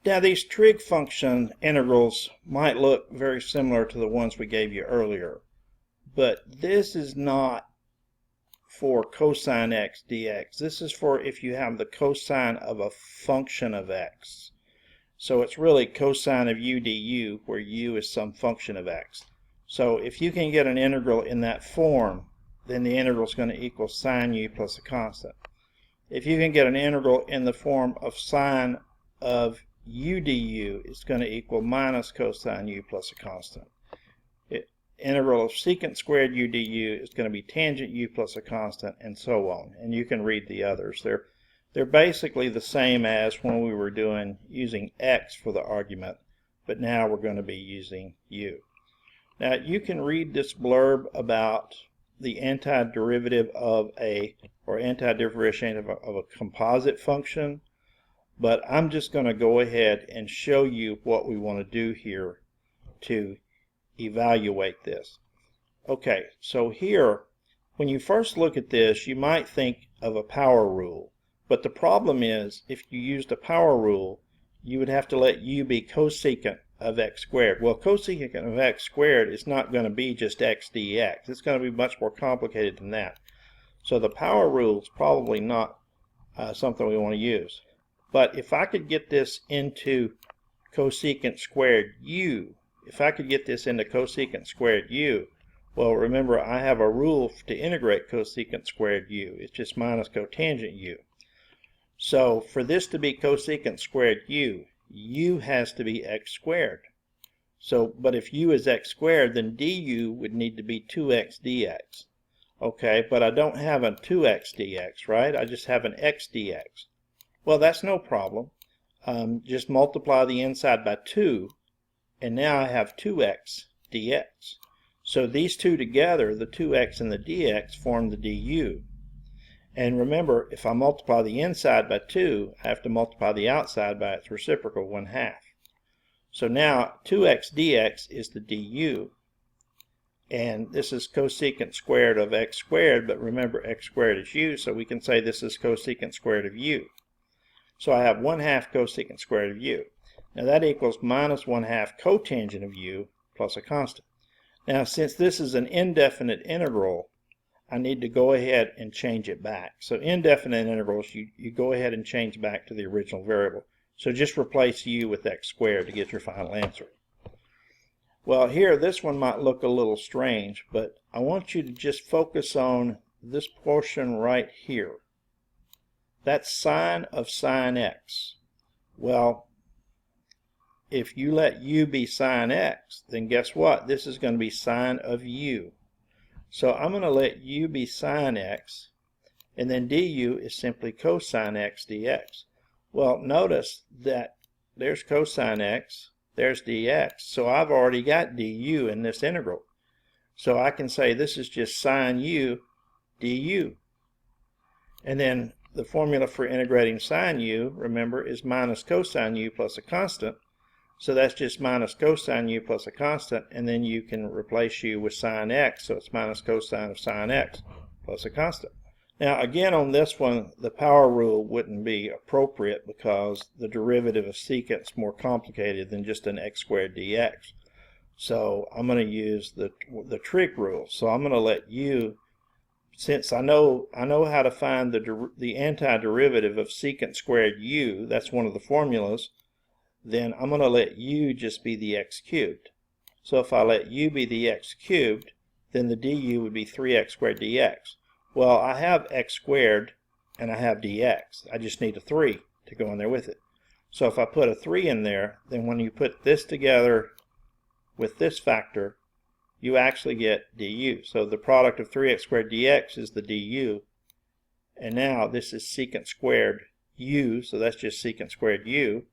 Now these trig function integrals might look very similar to the ones we gave you earlier, but this is not for cosine x dx. This is for if you have the cosine of a function of x. So it's really cosine of u du, where u is some function of x. So if you can get an integral in that form, then the integral is going to equal sine u plus a constant. If you can get an integral in the form of sine of u du, it's going to equal minus cosine u plus a constant. Integral of secant squared u du is going to be tangent u plus a constant, and so on. And you can read the others. They're basically the same as when we were using x for the argument, but now we're going to be using u. Now you can read this blurb about the antiderivative of antidifferentiation of a composite function, but I'm just going to go ahead and show you what we want to do here to evaluate this. Okay, so here, when you first look at this, you might think of a power rule, but the problem is if you used a power rule, you would have to let u be cosecant of x squared. Well, cosecant of x squared is not going to be just x dx. It's going to be much more complicated than that. So the power rule is probably not something we want to use. But if I could get this into cosecant squared u, well, remember I have a rule to integrate cosecant squared u. It's just minus cotangent u. So for this to be cosecant squared u, u has to be x squared. So, but if u is x squared, then du would need to be 2x dx. Okay, but I don't have a 2x dx, right? I just have an x dx. Well, that's no problem. Just multiply the inside by 2, and now I have 2x dx. So these two together, the 2x and the dx, form the du. And remember, if I multiply the inside by 2, I have to multiply the outside by its reciprocal, 1/2. So now 2x dx is the du. And this is cosecant squared of x squared, but remember x squared is u, so we can say this is cosecant squared of u. So I have 1/2 cosecant squared of u. Now that equals minus 1/2 cotangent of u plus a constant. Now since this is an indefinite integral, I need to go ahead and change it back. So indefinite integrals, you go ahead and change back to the original variable. So just replace u with x squared to get your final answer. Well, here this one might look a little strange, but I want you to just focus on this portion right here. That's sine of sine x. Well, if you let u be sine x, then guess what? This is going to be sine of u. So I'm going to let u be sine x, and then du is simply cosine x dx. Well, notice that there's cosine x, there's dx, so I've already got du in this integral. So I can say this is just sine u du. And then the formula for integrating sine u, remember, is minus cosine u plus a constant. So that's just minus cosine u plus a constant, and then you can replace u with sine x, so it's minus cosine of sine x plus a constant. Now again on this one, the power rule wouldn't be appropriate because the derivative of secant is more complicated than just an x squared dx. So I'm going to use the trig rule. So I'm going to let u, since I know how to find the antiderivative of secant squared u, that's one of the formulas, then I'm going to let u just be the x cubed. So if I let u be the x cubed, then the du would be 3x squared dx. Well, I have x squared and I have dx. I just need a 3 to go in there with it. So if I put a 3 in there, then when you put this together with this factor, you actually get du. So the product of 3x squared dx is the du. And now this is secant squared u, so that's just secant squared u.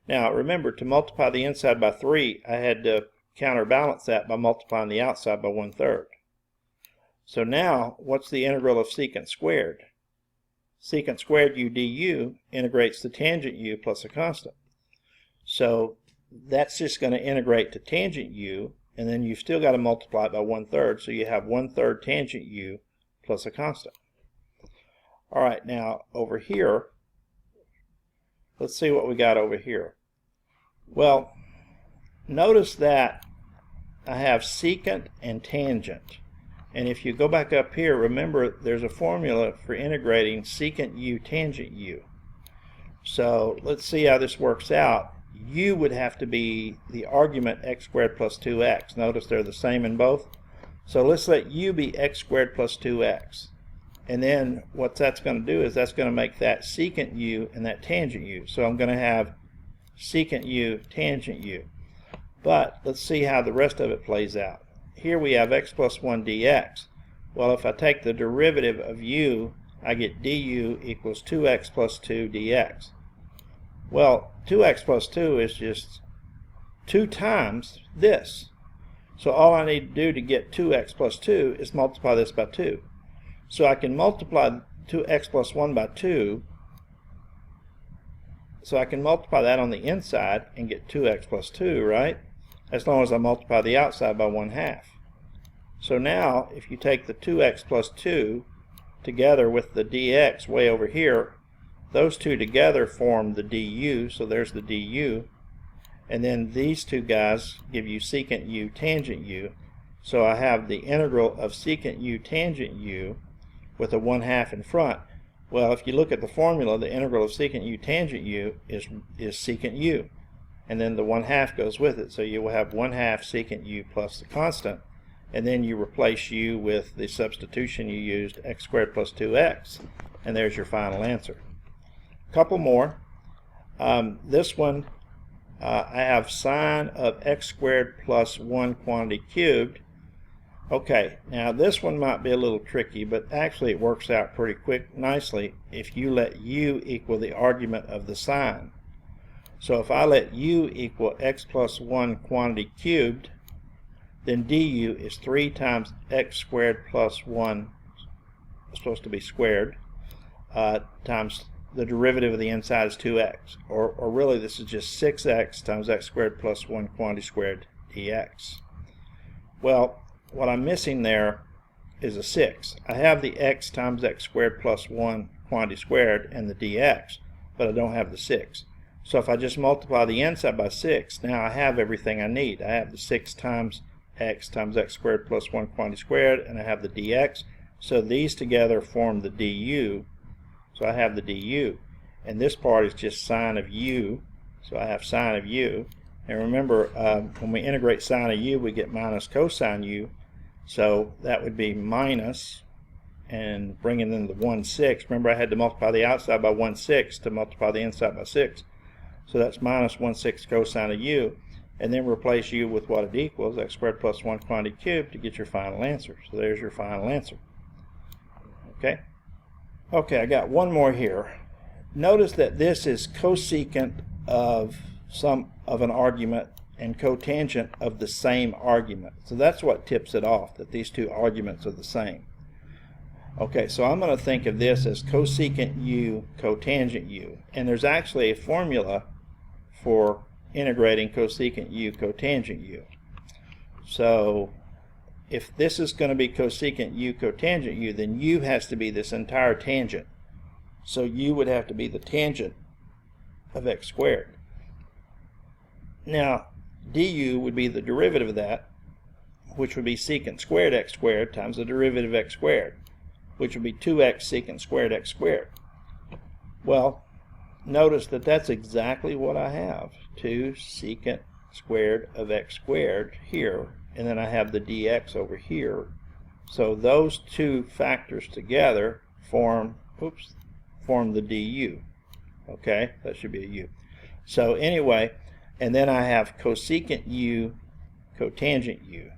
Now remember, to multiply the inside by 3, I had to counterbalance that by multiplying the outside by 1/3. So now, what's the integral of secant squared? Secant squared u du integrates to tangent u plus a constant. So that's just going to integrate to tangent u, and then you've still got to multiply it by 1/3, so you have 1/3 tangent u plus a constant. All right, now over here, let's see what we got over here. Well, notice that I have secant and tangent. And if you go back up here, remember there's a formula for integrating secant u, tangent u. So let's see how this works out. U would have to be the argument x squared plus 2x. Notice they're the same in both. So let's let u be x squared plus 2x. And then what that's going to do is that's going to make that secant u and that tangent u. So I'm going to have secant u, tangent u. But let's see how the rest of it plays out. Here we have x plus 1 dx. Well, if I take the derivative of u, I get du equals 2x plus 2 dx. Well, 2x plus 2 is just 2 times this. So all I need to do to get 2x plus 2 is multiply this by 2. So I can multiply 2x plus 1 by 2. So I can multiply that on the inside and get 2x plus 2, right? As long as I multiply the outside by 1/2. So now, if you take the 2x plus 2 together with the dx way over here, those two together form the du, so there's the du. And then these two guys give you secant u, tangent u. So I have the integral of secant u, tangent u with a 1/2 in front. Well, if you look at the formula, the integral of secant u, tangent u is secant u. And then the 1/2 goes with it. So you will have 1/2 secant u plus the constant. And then you replace u with the substitution you used, x squared plus 2x. And there's your final answer. A couple more. This one, I have sine of x squared plus 1 quantity cubed. Okay, now this one might be a little tricky, but actually it works out pretty nicely if you let u equal the argument of the sine. So if I let u equal x plus 1 quantity cubed, then du is 3 times x squared plus 1, it's supposed to be squared, times the derivative of the inside is 2x. Or really this is just 6x times x squared plus 1 quantity squared dx. Well, what I'm missing there is a 6. I have the x times x squared plus 1 quantity squared and the dx, but I don't have the 6. So if I just multiply the inside by 6, now I have everything I need. I have the 6 times x squared plus 1 quantity squared, and I have the dx. So these together form the du. So I have the du. And this part is just sine of u. So I have sine of u. And remember, when we integrate sine of u, we get minus cosine u. So that would be minus, and bringing in the 1/6. Remember, I had to multiply the outside by 1/6 to multiply the inside by 6. So that's minus 1/6 cosine of u. And then replace u with what it equals, x squared plus 1 quantity cubed, to get your final answer. So there's your final answer. Okay? Okay, I got one more here. Notice that this is cosecant of an argument and cotangent of the same argument. So that's what tips it off, that these two arguments are the same. Okay, so I'm going to think of this as cosecant u, cotangent u. And there's actually a formula for integrating cosecant u, cotangent u. So if this is going to be cosecant u, cotangent u, then u has to be this entire tangent. So u would have to be the tangent of x squared. Now, du would be the derivative of that, which would be secant squared x squared times the derivative of x squared, which would be 2x secant squared x squared. Well, notice that that's exactly what I have. 2 secant squared of x squared here, and then I have the dx over here. So those two factors together form the du. Okay, that should be a u. So anyway, and then I have cosecant u, cotangent u.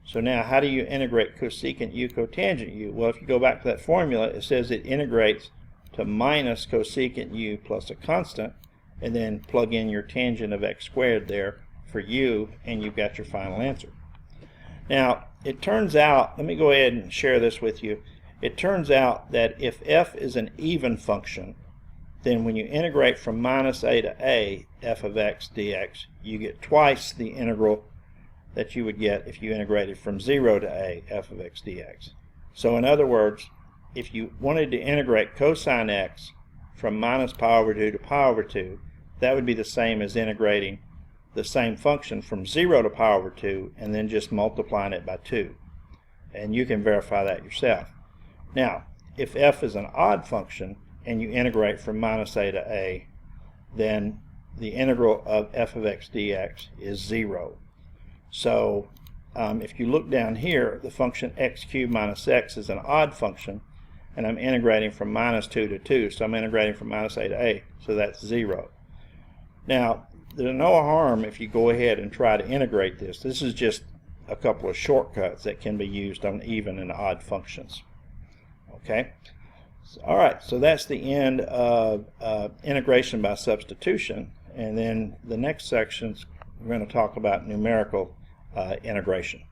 So now how do you integrate cosecant u, cotangent u? Well, if you go back to that formula, it says it integrates to minus cosecant u plus a constant, and then plug in your tangent of x squared there for u, and you've got your final answer. Now, it turns out, let me go ahead and share this with you. It turns out that if f is an even function, then when you integrate from minus a to a, f of x dx, you get twice the integral that you would get if you integrated from 0 to a, f of x dx. So in other words, if you wanted to integrate cosine x from minus pi over 2 to pi over 2, that would be the same as integrating the same function from 0 to pi over 2 and then just multiplying it by 2. And you can verify that yourself. Now, if f is an odd function and you integrate from minus a to a, then the integral of f of x dx is 0. So if you look down here, the function x cubed minus x is an odd function, and I'm integrating from minus 2 to 2, so I'm integrating from minus a to a, so that's 0. Now, there's no harm if you go ahead and try to integrate this. This is just a couple of shortcuts that can be used on even and odd functions. Okay? Alright, so that's the end of integration by substitution, and then the next sections we're going to talk about numerical integration.